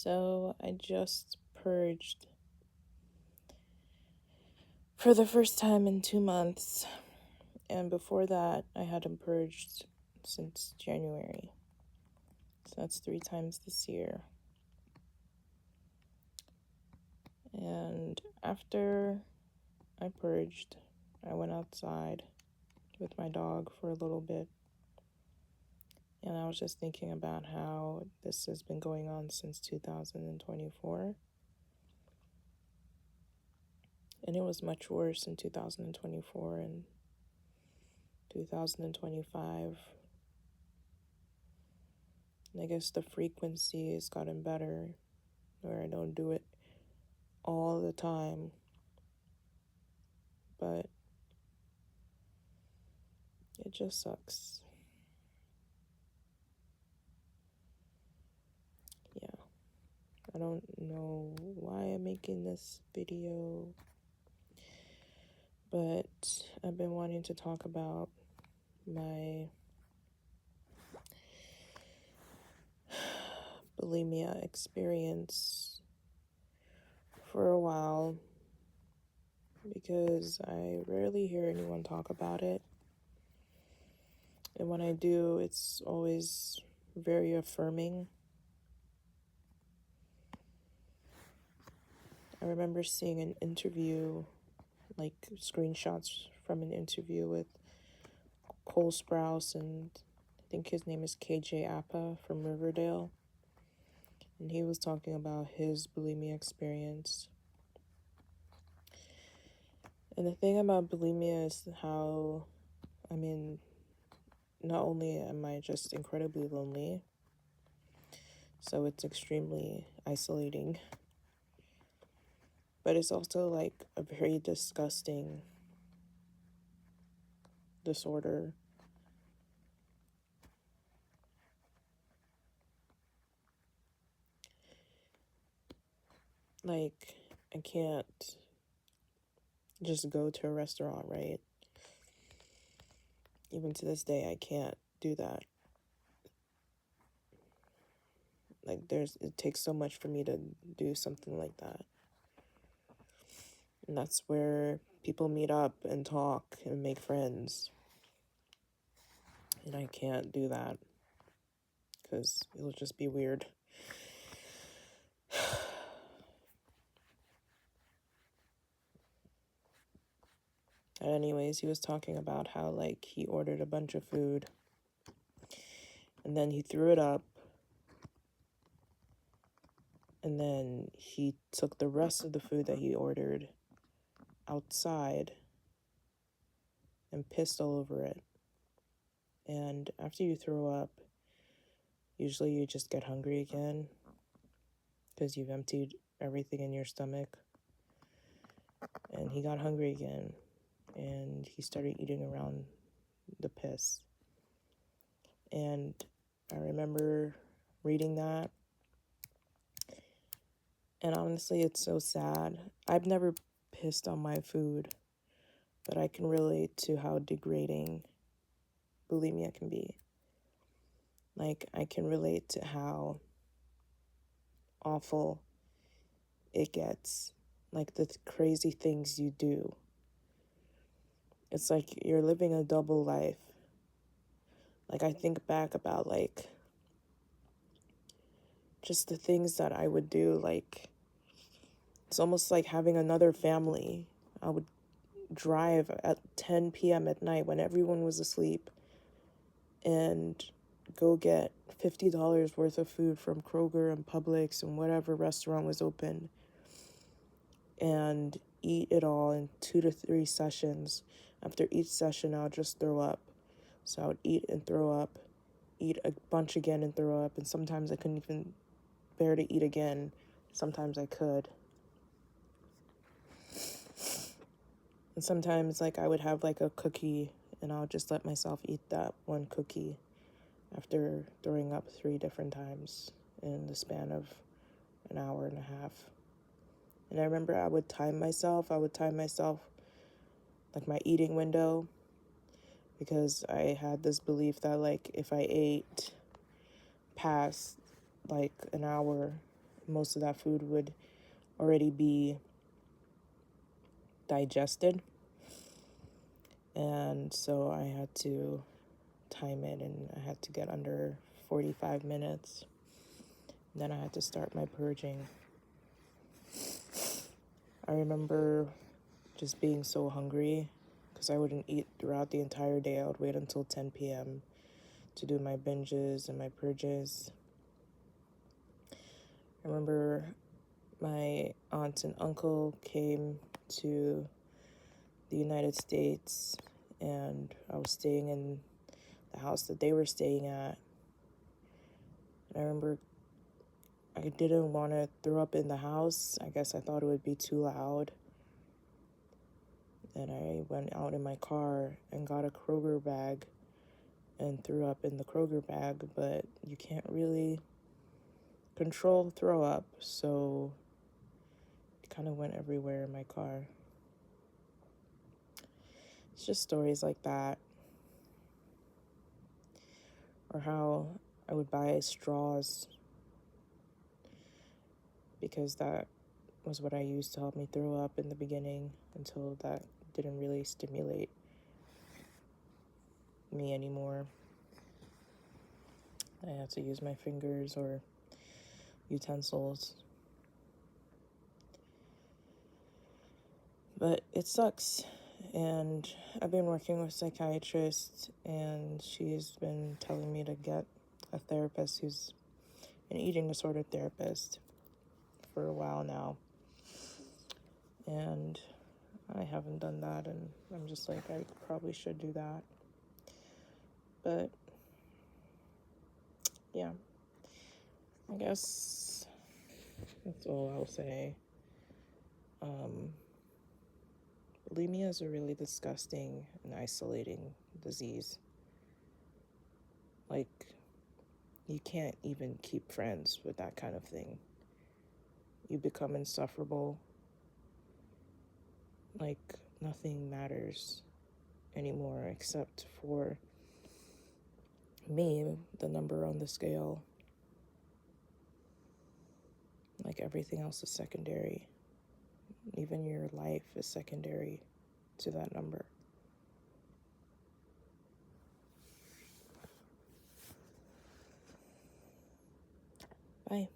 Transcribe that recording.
So I just purged for the first time in 2 months. And before that, I hadn't purged since January. So that's 3 times this year. And after I purged, I went outside with my dog for a little bit. And I was just thinking about how this has been going on since 2024. And it was much worse in 2024 and 2025. And I guess the frequency has gotten better, where I don't do it all the time. But it just sucks. Yeah. I don't know why I'm making this video, but I've been wanting to talk about my bulimia experience for a while, because I rarely hear anyone talk about it. And when I do, it's always very affirming. I remember seeing an interview, like screenshots from an interview with Cole Sprouse, and I think his name is KJ Appa from Riverdale. And he was talking about his bulimia experience. And the thing about bulimia is how, not only am I just incredibly lonely, so it's extremely isolating, but it's also like a very disgusting disorder. Like, I can't just go to a restaurant, right? Even to this day, I can't do that. Like, it takes so much for me to do something like that. And that's where people meet up and talk and make friends. And I can't do that because it'll just be weird. Anyways, he was talking about how, like, he ordered a bunch of food and then he threw it up, and then he took the rest of the food that he ordered outside and pissed all over it. And after you throw up, usually you just get hungry again because you've emptied everything in your stomach. And he got hungry again, and he started eating around the piss. And I remember reading that, and honestly, it's so sad. I've never pissed on my food, but I can relate to how degrading bulimia can be. Like, I can relate to how awful it gets, like the crazy things you do. It's like you're living a double life. Like, I think back about, like, just the things that I would do. Like, it's almost like having another family. I would drive at 10 p.m. at night when everyone was asleep and go get $50 worth of food from Kroger and Publix and whatever restaurant was open, and eat it all in 2 to 3 sessions. After each session, I'll just throw up. So I would eat and throw up, eat a bunch again and throw up, and sometimes I couldn't even bear to eat again. Sometimes I could. And sometimes, like, I would have, like, a cookie, and I'll just let myself eat that one cookie after throwing up 3 different times in the span of an hour and a half. And I remember I would time myself, like, my eating window, because I had this belief that, like, if I ate past, like, an hour, most of that food would already be digested. And so I had to time it, and I had to get under 45 minutes. Then I had to start my purging. I remember just being so hungry because I wouldn't eat throughout the entire day. I would wait until 10 p.m. to do my binges and my purges. I remember my aunt and uncle came to the United States, and I was staying in the house that they were staying at. And I remember I didn't want to throw up in the house. I guess I thought it would be too loud. And I went out in my car and got a Kroger bag and threw up in the Kroger bag, but you can't really control throw up, so it kind of went everywhere in my car. It's just stories like that. Or how I would buy straws because that was what I used to help me throw up in the beginning, until that didn't really stimulate me anymore. I had to use my fingers or utensils. But it sucks. And I've been working with a psychiatrist, and she's been telling me to get a therapist who's an eating disorder therapist for a while now. And I haven't done that, and I'm just like, I probably should do that. But yeah, I guess that's all I'll say. Bulimia is a really disgusting and isolating disease. Like, you can't even keep friends with that kind of thing. You become insufferable. Like, nothing matters anymore except for me, the number on the scale. Like, everything else is secondary. Even your life is secondary to that number. Bye.